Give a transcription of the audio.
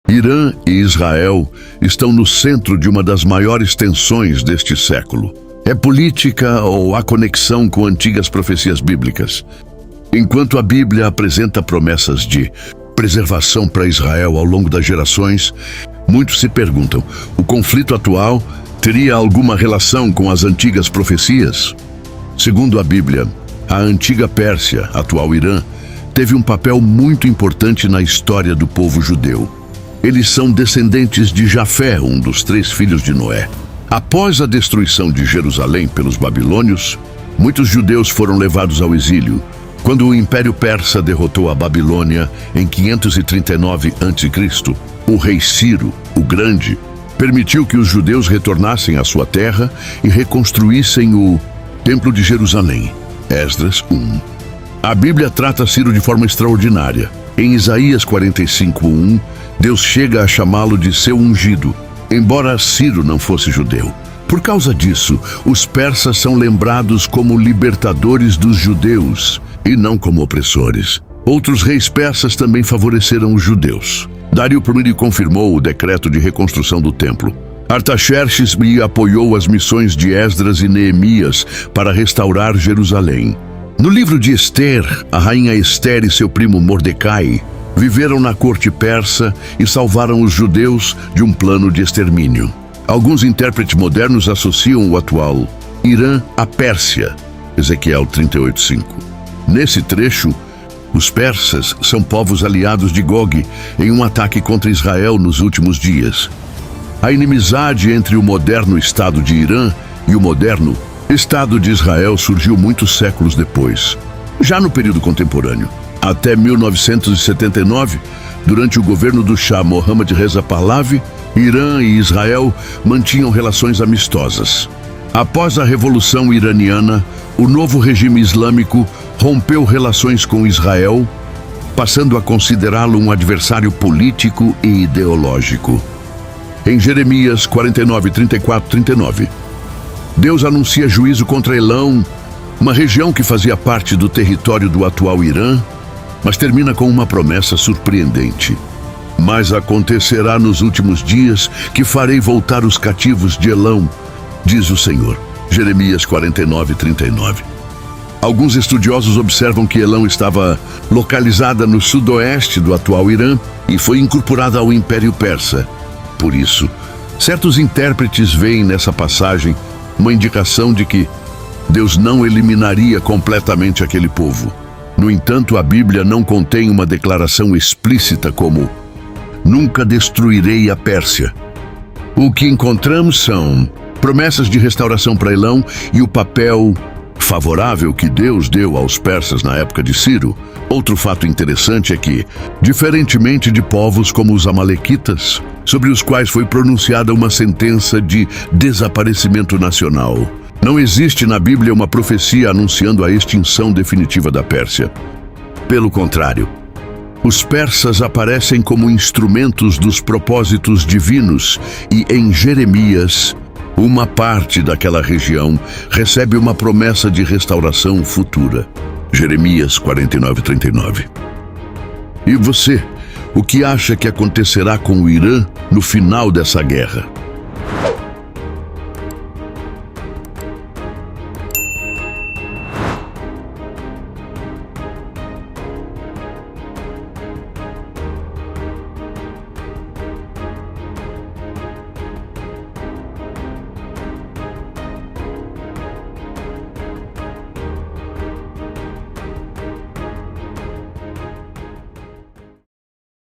Irã e Israel estão no centro de uma das maiores tensões deste século. É política ou há conexão com antigas profecias bíblicas? Enquanto a Bíblia apresenta promessas de preservação para Israel ao longo das gerações, muitos se perguntam: o conflito atual teria alguma relação com as antigas profecias? Segundo a Bíblia, a antiga Pérsia, atual Irã, teve um papel muito importante na história do povo judeu. Eles são descendentes de Jafé, um dos 3 filhos de Noé. Após a destruição de Jerusalém pelos babilônios, muitos judeus foram levados ao exílio. Quando o Império Persa derrotou a Babilônia em 539 a.C., o rei Ciro, o Grande, permitiu que os judeus retornassem à sua terra e reconstruíssem o Templo de Jerusalém. Esdras 1. A Bíblia trata Ciro de forma extraordinária. Em Isaías 45:1, Deus chega a chamá-lo de seu ungido, embora Ciro não fosse judeu. Por causa disso, os persas são lembrados como libertadores dos judeus e não como opressores. Outros reis persas também favoreceram os judeus. Dário I confirmou o decreto de reconstrução do templo. Artaxerxes apoiou as missões de Esdras e Neemias para restaurar Jerusalém. No livro de Ester, a rainha Ester e seu primo Mordecai viveram na corte persa e salvaram os judeus de um plano de extermínio. Alguns intérpretes modernos associam o atual Irã à Pérsia, Ezequiel 38:5. Nesse trecho, os persas são povos aliados de Gog em um ataque contra Israel nos últimos dias. A inimizade entre o moderno Estado de Irã e o moderno Estado de Israel surgiu muitos séculos depois. Já no período contemporâneo, até 1979, durante o governo do Shah Mohammad Reza Pahlavi, Irã e Israel mantinham relações amistosas. Após a Revolução Iraniana, o novo regime islâmico rompeu relações com Israel, passando a considerá-lo um adversário político e ideológico. Em Jeremias 49, 34, 39, Deus anuncia juízo contra Elão, uma região que fazia parte do território do atual Irã, mas termina com uma promessa surpreendente. Mas acontecerá nos últimos dias que farei voltar os cativos de Elão, diz o Senhor. Jeremias 49, 39. Alguns estudiosos observam que Elão estava localizada no sudoeste do atual Irã e foi incorporada ao Império Persa. Por isso, certos intérpretes veem nessa passagem uma indicação de que Deus não eliminaria completamente aquele povo. No entanto, a Bíblia não contém uma declaração explícita como "nunca destruirei a Pérsia". O que encontramos são promessas de restauração para Elão e o papel favorável que Deus deu aos persas na época de Ciro. Outro fato interessante é que, diferentemente de povos como os amalequitas, sobre os quais foi pronunciada uma sentença de desaparecimento nacional, não existe na Bíblia uma profecia anunciando a extinção definitiva da Pérsia. Pelo contrário, os persas aparecem como instrumentos dos propósitos divinos e, em Jeremias, uma parte daquela região recebe uma promessa de restauração futura. Jeremias 49, 39. E você, o que acha que acontecerá com o Irã no final dessa guerra?